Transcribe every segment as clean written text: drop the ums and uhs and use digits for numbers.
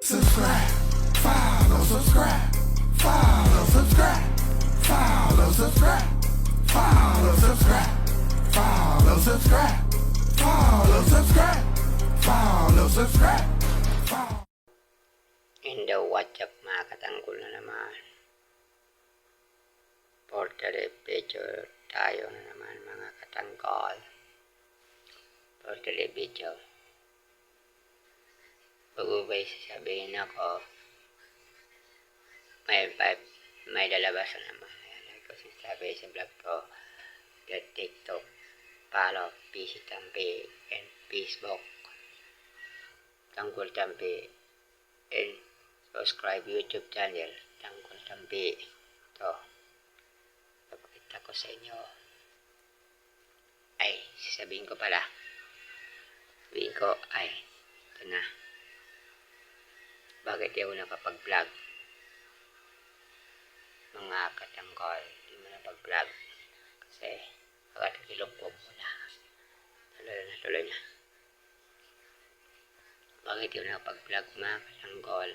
Subscribe, follow, subscribe, follow, subscribe, follow, subscribe, follow, subscribe, follow, subscribe, follow, subscribe, follow, subscribe, follow. In the WhatsApp mga katanggol na naman. For today video tayo na naman mga katanggol. For today video. Bago ba sasabihin ako, may lalabas na naman. Ayan, ko sinasabi sa vlog ko, the TikTok, follow, PC Tampi, and Facebook, Tanggol Tampi, and subscribe YouTube channel, Tanggol Tampi. Ito, papakita ko sa inyo. Ay, sasabihin ko pala. Sabihin ko, ay, ito na. Bakit di ako nakapag-vlog? Mga katanggol, di mo nakapag-vlog. Kasi, pagkatagilog ko muna. Tuloy na. Bakit di ako nakapag-vlog mga katanggol?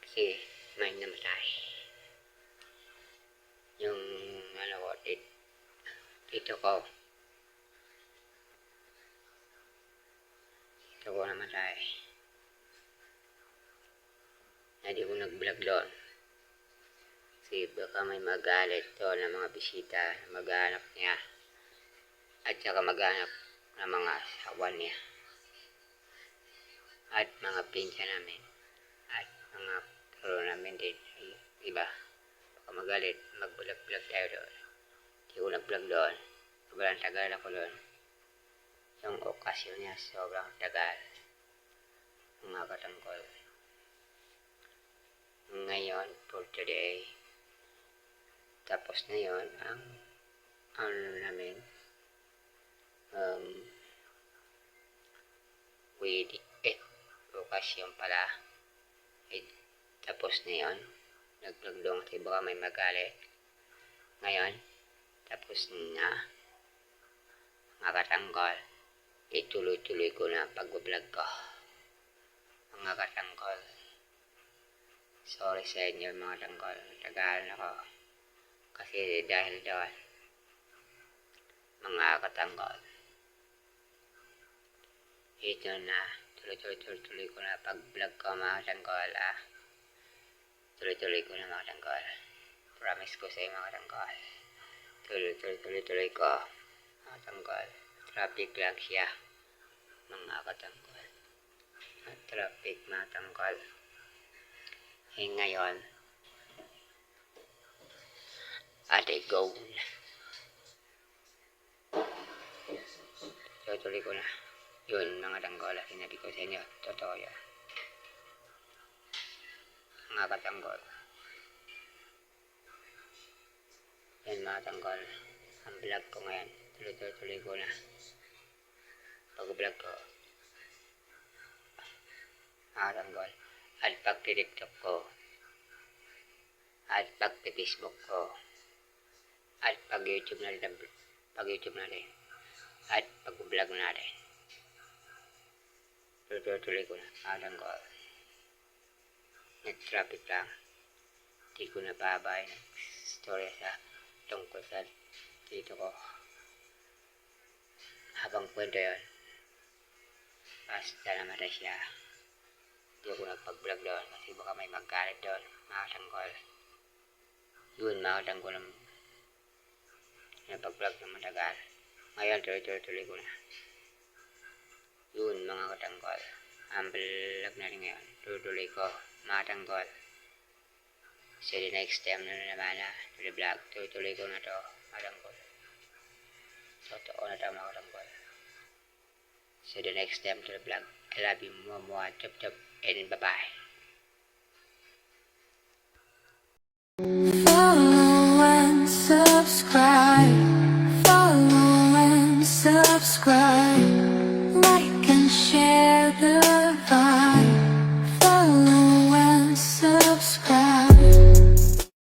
Kasi, may namatay. Yung, dito ko namatay. Na di ko nag-vlog doon. Kasi baka may magalit doon ng mga bisita na maghanap niya. At saka maghanap ng mga sawan niya. At mga pinsa namin. At mga karo namin din. Diba? Baka magalit, mag-vlog tayo doon. Di ko nag-vlog doon. Sobrang tagal ako doon. Yung okasyon niya, sobrang tagal. Mga katanggol. Ngayon, for today, tapos na yun, ang namin, okasyon pala, tapos na yun, nag-vlog doon kasi baka may magalit. Ngayon, tapos na, mga katanggol, ituloy-tuloy ko na pag-vlog ko. Mga katanggol, sorry sa inyo mga tanggol, tagal ako. Kasi dahil doon, mga katanggol, ito na, tuloy ko na pag-vlog ko mga tanggol, Tuloy-tuloy ko na mga tanggol. Promise ko sa inyo mga tanggol. Tuloy ko, mga tanggol. Traffic lang siya, mga katanggol. Traffic mga tanggol. Ngayon, ate go na. Tuloy ko na. Yun mga tanggol, sinabi ko sa inyo, totoo yan. Mga katanggol. Yan mga tanggol, ang vlog ko ngayon, tuloy ko na. Pag-vlog ko, mga tanggol, at pag-tiktok ko, at pag-Facebook ko, at pag-YouTube natin, at pag-vlog natin. Tuloy ko na, mga tanggol. Nag-traffic lang. Di ko nababay ng story sa tungkol sa dito ko. Habang kwento yun, basta namatay siya. Di ako nagpag-vlog doon kasi baka may magalit doon, mga tanggol. Yun, mga tanggol na napag-vlog ng matagal. Ngayon, tuloy ko na. Yun, mga katanggol. Ang vlog na rin ngayon, tuloy ko, mga tanggol. So, the next time na naman to the vlog, tuloy ko na to, mga tanggol. Totoo na to, mga tanggol. So, the next time to the vlog, I love you, mwah, mwah, chop, chop, and bye-bye.